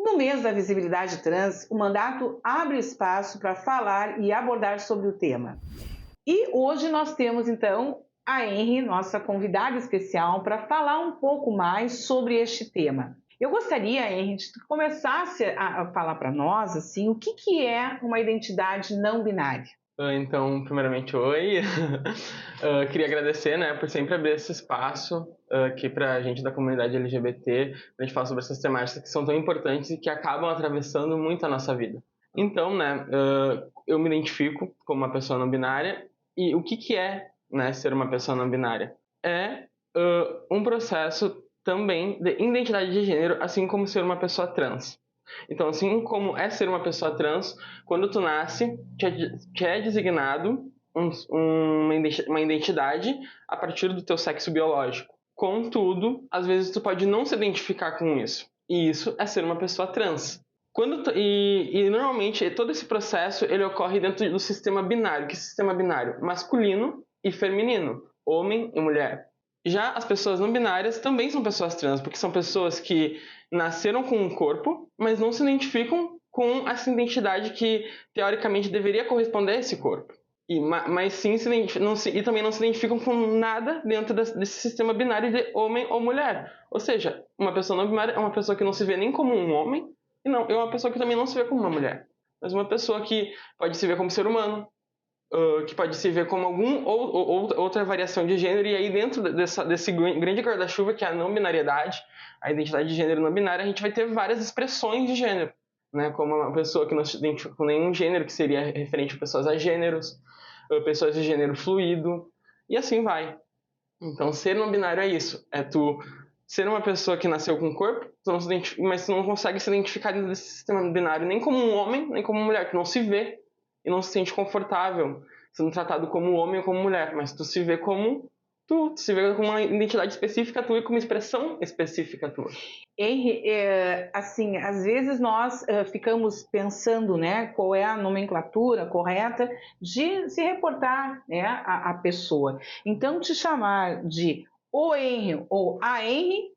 No mês da visibilidade trans, o mandato abre espaço para falar e abordar sobre o tema. E hoje nós temos então a Henry, nossa convidada especial, para falar um pouco mais sobre este tema. Eu gostaria, Henry, de que tu começasse a falar para nós assim, o que é uma identidade não binária. Então, primeiramente, oi. Queria agradecer, né, por sempre abrir esse espaço aqui para a gente da comunidade LGBT, para a gente falar sobre essas temáticas que são tão importantes e que acabam atravessando muito a nossa vida. Então, né, eu me identifico como uma pessoa não binária. E o que é, né, ser uma pessoa não binária? É um processo também de identidade de gênero, assim como ser uma pessoa trans. Então, assim como é ser uma pessoa trans, quando tu nasce, te é designado uma identidade a partir do teu sexo biológico. Contudo, às vezes tu pode não se identificar com isso. E isso é ser uma pessoa trans. Normalmente todo esse processo ele ocorre dentro do sistema binário. Que é o sistema binário? Masculino e feminino. Homem e mulher. Já as pessoas não binárias também são pessoas trans, porque são pessoas que nasceram com um corpo, mas não se identificam com essa identidade que, teoricamente, deveria corresponder a esse corpo. Mas sim e também não se identificam com nada dentro desse sistema binário de homem ou mulher. Ou seja, uma pessoa não binária é uma pessoa que não se vê nem como um homem, e não, é uma pessoa que também não se vê como uma mulher. Mas uma pessoa que pode se ver como ser humano, que pode se ver como outra variação de gênero, e aí dentro desse grande guarda-chuva que é a não binariedade, a identidade de gênero não binária, a gente vai ter várias expressões de gênero, né? Como uma pessoa que não se identifica com nenhum gênero, que seria referente a pessoas agêneros, pessoas de gênero fluido, e assim vai. Então, ser não binário é isso, é tu ser uma pessoa que nasceu com um corpo, mas tu não consegue se identificar dentro desse sistema binário nem como um homem, nem como uma mulher, tu não se vê e não se sente confortável sendo tratado como homem ou como mulher, mas tu se vê como tu se vê com uma identidade específica tua e com uma expressão específica tua. Henry, assim, às vezes nós ficamos pensando, né, qual é a nomenclatura correta de se reportar, né, a pessoa. Então, te chamar de o Henry ou a Henry,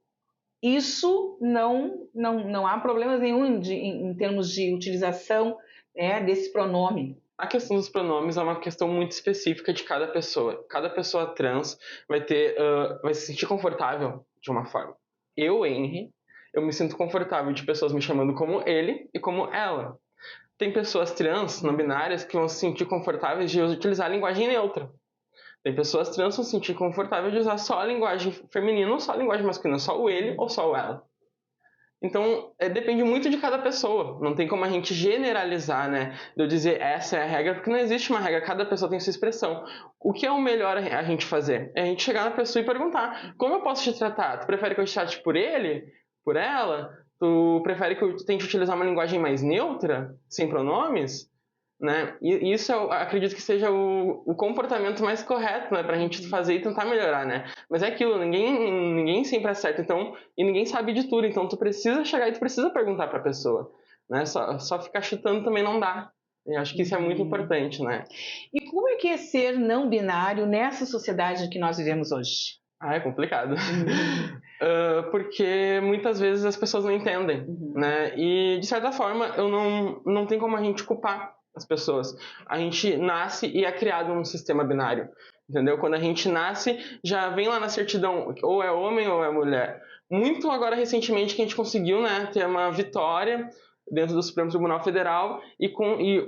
isso não há problemas nenhum em termos de utilização, né, desse pronome. A questão dos pronomes é uma questão muito específica de cada pessoa. Cada pessoa trans vai se sentir confortável de uma forma. Henry, eu me sinto confortável de pessoas me chamando como ele e como ela. Tem pessoas trans, não binárias, que vão se sentir confortáveis de utilizar a linguagem neutra. Tem pessoas trans que vão se sentir confortáveis de usar só a linguagem feminina ou só a linguagem masculina, só o ele ou só o ela. Então, depende muito de cada pessoa. Não tem como a gente generalizar, né? De eu dizer essa é a regra, porque não existe uma regra. Cada pessoa tem sua expressão. O que é o melhor a gente fazer? É a gente chegar na pessoa e perguntar: como eu posso te tratar? Tu prefere que eu te trate por ele? Por ela? Tu prefere que eu tente utilizar uma linguagem mais neutra? Sem pronomes? Né? E isso eu acredito que seja o comportamento mais correto, né, pra gente fazer e tentar melhorar, né? Mas é aquilo, ninguém sempre acerta, então, e ninguém sabe de tudo, então tu precisa chegar e tu precisa perguntar pra pessoa, né? Só ficar chutando também não dá. Eu acho que isso é muito importante, né? E como é que é ser não binário nessa sociedade que nós vivemos hoje? É complicado. Porque muitas vezes as pessoas não entendem, né? E, de certa forma, não tem como a gente culpar as pessoas. A gente nasce e é criado num sistema binário, entendeu? Quando a gente nasce, já vem lá na certidão, ou é homem ou é mulher. Muito agora, recentemente, que a gente conseguiu, né, ter uma vitória dentro do Supremo Tribunal Federal e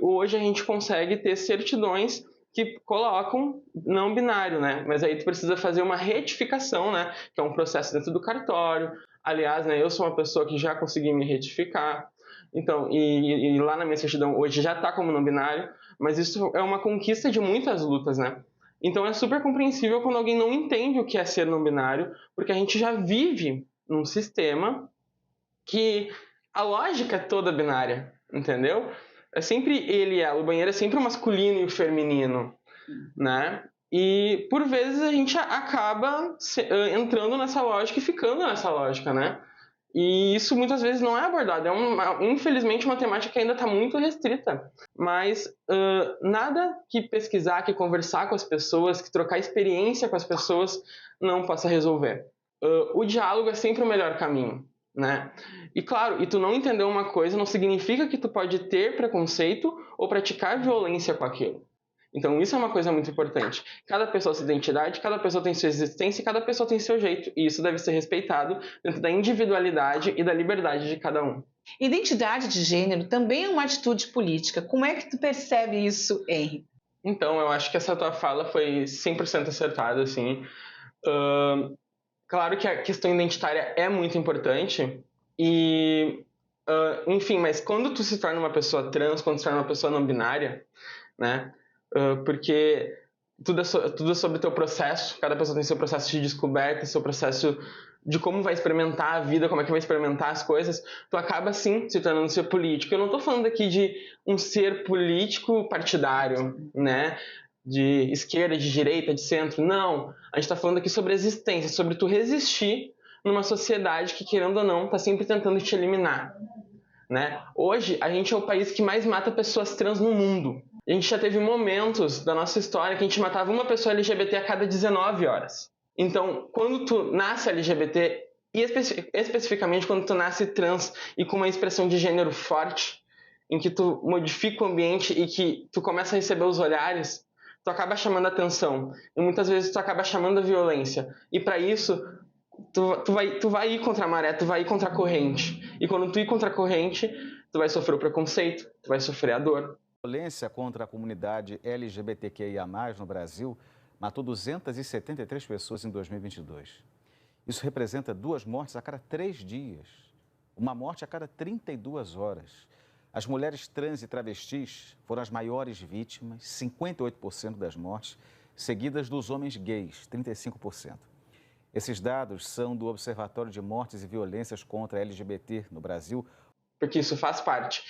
hoje a gente consegue ter certidões que colocam não binário, né? Mas aí tu precisa fazer uma retificação, né? Que é um processo dentro do cartório. Aliás, né, eu sou uma pessoa que já consegui me retificar. Então, e lá na minha certidão hoje já está como não binário, mas isso é uma conquista de muitas lutas, né? Então é super compreensível quando alguém não entende o que é ser não binário, porque a gente já vive num sistema que a lógica é toda binária, entendeu? É sempre ele e ela, o banheiro é sempre o masculino e o feminino, né? E por vezes a gente acaba entrando nessa lógica e ficando nessa lógica, né? E isso muitas vezes não é abordado. Infelizmente, uma temática que ainda está muito restrita. Mas nada que pesquisar, que conversar com as pessoas, que trocar experiência com as pessoas não possa resolver. O diálogo é sempre o melhor caminho, né? E claro, e tu não entender uma coisa não significa que tu pode ter preconceito ou praticar violência com aquilo. Então isso é uma coisa muito importante. Cada pessoa tem sua identidade, cada pessoa tem sua existência e cada pessoa tem seu jeito. E isso deve ser respeitado dentro da individualidade e da liberdade de cada um. Identidade de gênero também é uma atitude política. Como é que tu percebe isso, Henry? Então, eu acho que essa tua fala foi 100% acertada, assim. Claro que a questão identitária é muito importante e, enfim, mas quando tu se torna uma pessoa trans, quando tu se torna uma pessoa não binária, né? Porque tudo é sobre o teu processo, cada pessoa tem seu processo de descoberta, seu processo de como vai experimentar a vida, como é que vai experimentar as coisas, tu acaba sim se tornando um ser político. Eu não estou falando aqui de um ser político partidário, né? De esquerda, de direita, de centro, não. A gente está falando aqui sobre existência, sobre tu resistir numa sociedade que, querendo ou não, está sempre tentando te eliminar, né? Hoje, a gente é o país que mais mata pessoas trans no mundo. A gente já teve momentos da nossa história que a gente matava uma pessoa LGBT a cada 19 horas. Então, quando tu nasce LGBT, e especificamente quando tu nasce trans e com uma expressão de gênero forte, em que tu modifica o ambiente e que tu começa a receber os olhares, tu acaba chamando a atenção. E muitas vezes tu acaba chamando a violência. E para isso, tu vai ir contra a maré, tu vai ir contra a corrente. E quando tu ir contra a corrente, tu vai sofrer o preconceito, tu vai sofrer a dor. A violência contra a comunidade LGBTQIA+, no Brasil, matou 273 pessoas em 2022. Isso representa 2 mortes a cada 3 dias, uma morte a cada 32 horas. As mulheres trans e travestis foram as maiores vítimas, 58% das mortes, seguidas dos homens gays, 35%. Esses dados são do Observatório de Mortes e Violências contra LGBT no Brasil. Porque isso faz parte,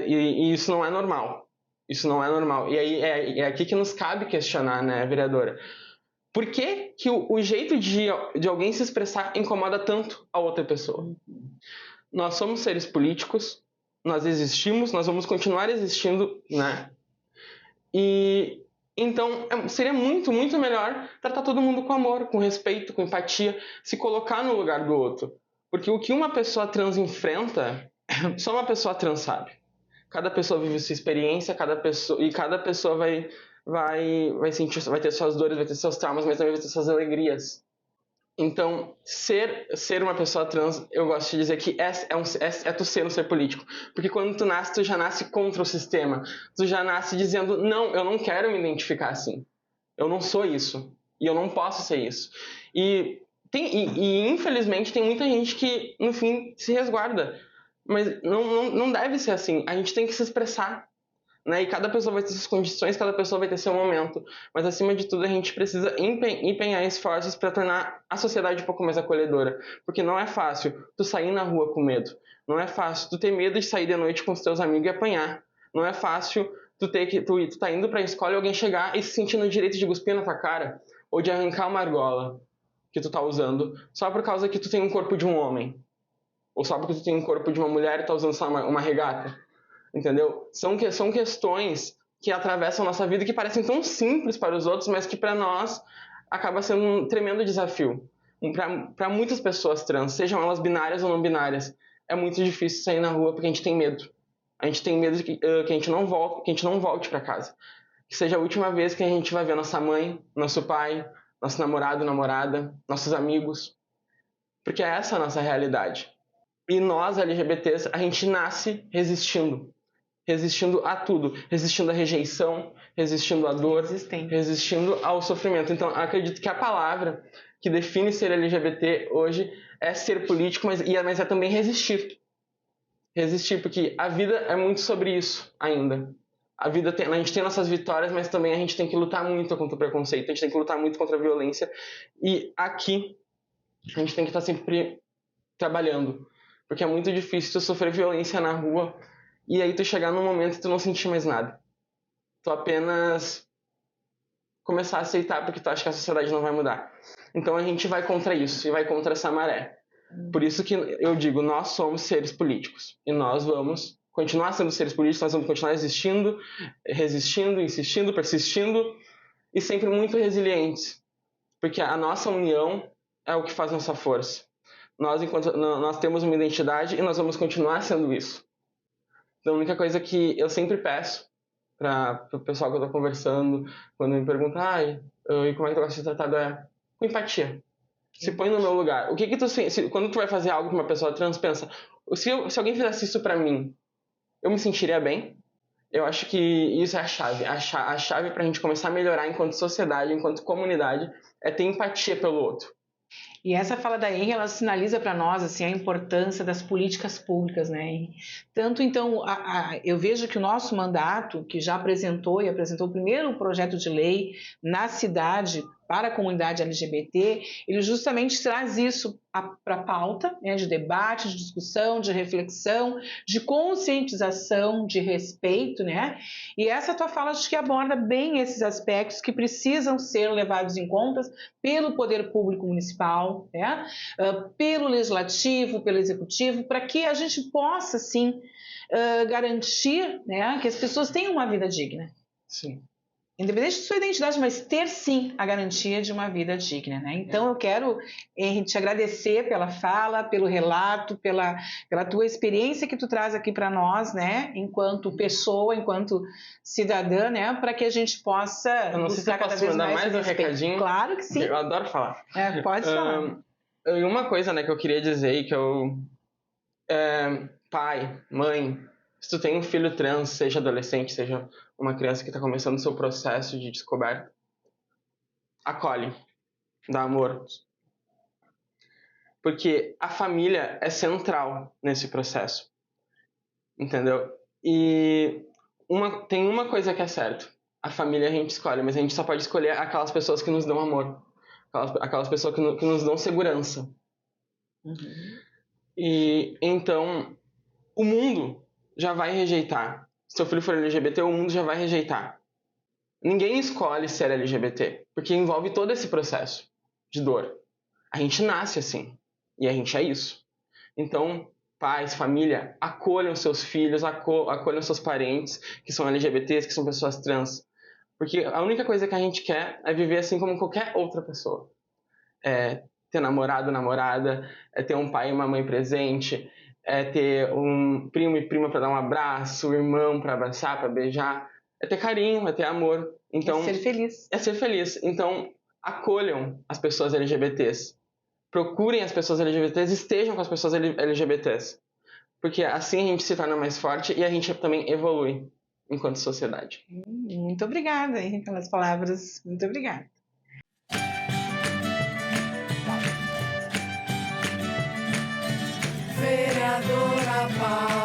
e isso não é normal. Isso não é normal. E aí é aqui que nos cabe questionar, né, vereadora? Por que que o jeito de alguém se expressar incomoda tanto a outra pessoa? Nós somos seres políticos, nós existimos, nós vamos continuar existindo, né? E então seria muito, muito melhor tratar todo mundo com amor, com respeito, com empatia, se colocar no lugar do outro. Porque o que uma pessoa trans enfrenta, só uma pessoa trans sabe. Cada pessoa vive sua experiência, cada pessoa vai sentir, vai ter suas dores, vai ter seus traumas, mas também vai ter suas alegrias. Então, ser uma pessoa trans, eu gosto de dizer que é tu ser um ser político. Porque quando tu nasce, tu já nasce contra o sistema. Tu já nasce dizendo, não, eu não quero me identificar assim. Eu não sou isso. E eu não posso ser isso. E infelizmente, tem muita gente que, no fim, se resguarda. Mas não deve ser assim. A gente tem que se expressar, né? E cada pessoa vai ter suas condições, cada pessoa vai ter seu momento. Mas, acima de tudo, a gente precisa empenhar esforços para tornar a sociedade um pouco mais acolhedora. Porque não é fácil tu sair na rua com medo. Não é fácil tu ter medo de sair de noite com os teus amigos e apanhar. Não é fácil tu tá indo para a escola e alguém chegar e se sentir no direito de cuspir na tua cara ou de arrancar uma argola que tu tá usando só por causa que tu tem um corpo de um homem. Ou só porque tu tem um corpo de uma mulher e tá usando só uma regata. Entendeu? São questões que atravessam a nossa vida e que parecem tão simples para os outros, mas que para nós acaba sendo um tremendo desafio. Para muitas pessoas trans, sejam elas binárias ou não binárias, é muito difícil sair na rua porque a gente tem medo. A gente tem medo que a gente não volte para casa. Que seja a última vez que a gente vai ver nossa mãe, nosso pai, nosso namorado, namorada, nossos amigos. Porque essa é a nossa realidade. E nós, LGBTs, a gente nasce resistindo. Resistindo a tudo. Resistindo à rejeição, resistindo à dor, resistindo ao sofrimento. Então, acredito que a palavra que define ser LGBT hoje é ser político, mas é também resistir. Resistir, porque a vida é muito sobre isso ainda. A gente tem nossas vitórias, mas também a gente tem que lutar muito contra o preconceito, a gente tem que lutar muito contra a violência. E aqui, a gente tem que estar sempre trabalhando. Porque é muito difícil tu sofrer violência na rua e aí tu chegar num momento e tu não sentir mais nada. Tu apenas começar a aceitar porque tu acha que a sociedade não vai mudar. Então a gente vai contra isso e vai contra essa maré. Por isso que eu digo, nós somos seres políticos. E nós vamos continuar sendo seres políticos, nós vamos continuar existindo, resistindo, insistindo, persistindo e sempre muito resilientes. Porque a nossa união é o que faz nossa força. nós temos uma identidade e nós vamos continuar sendo isso. Então, a única coisa que eu sempre peço para o pessoal que eu estou conversando, quando me perguntam, e como é que tu gosta de ser tratado, é com empatia. Se põe no meu lugar. O que tu quando tu vai fazer algo para uma pessoa trans, pensa, se alguém fizesse isso para mim, eu me sentiria bem? Eu acho que isso é a chave. A chave para a gente começar a melhorar enquanto sociedade, enquanto comunidade, é ter empatia pelo outro. E essa fala da Henry, ela sinaliza para nós assim, a importância das políticas públicas, né, Henry? Tanto, então, eu vejo que o nosso mandato, que já apresentou o primeiro projeto de lei na cidade para a comunidade LGBT, ele justamente traz isso para a pauta, né, de debate, de discussão, de reflexão, de conscientização, de respeito, né? E essa tua fala acho que aborda bem esses aspectos que precisam ser levados em conta pelo poder público municipal, né? Pelo legislativo, pelo executivo, para que a gente possa, sim, garantir, né, que as pessoas tenham uma vida digna. Sim. Independente de sua identidade, mas ter sim a garantia de uma vida digna, né? Então eu quero, Henry, te agradecer pela fala, pelo relato, pela tua experiência que tu traz aqui para nós, né? Enquanto pessoa, enquanto cidadã, né? Para que a gente possa. Eu não sei se eu posso mandar mais um recadinho. Claro que sim. Eu adoro falar. Pode falar. E uma coisa, né, que eu queria dizer e que pai, mãe, se tu tem um filho trans, seja adolescente, seja uma criança que está começando o seu processo de descoberta, acolhe, dá amor. Porque a família é central nesse processo, entendeu? E tem uma coisa que é certa, a família a gente escolhe, mas a gente só pode escolher aquelas pessoas que nos dão amor, aquelas pessoas que nos dão segurança. Uhum. E então, o mundo já vai rejeitar. Se seu filho for LGBT, o mundo já vai rejeitar. Ninguém escolhe ser LGBT, porque envolve todo esse processo de dor. A gente nasce assim, e a gente é isso. Então, pais, família, acolham seus filhos, acolham seus parentes, que são LGBTs, que são pessoas trans. Porque a única coisa que a gente quer é viver assim como qualquer outra pessoa. É ter namorado, namorada, é ter um pai e uma mãe presente, é ter um primo e prima para dar um abraço, um irmão para abraçar, para beijar, é ter carinho, é ter amor. Então, é ser feliz. É ser feliz. Então, acolham as pessoas LGBTs. Procurem as pessoas LGBTs, estejam com as pessoas LGBTs. Porque assim a gente se torna mais forte e a gente também evolui enquanto sociedade. Muito obrigada, hein, pelas palavras. Muito obrigada. Vereadora Paz.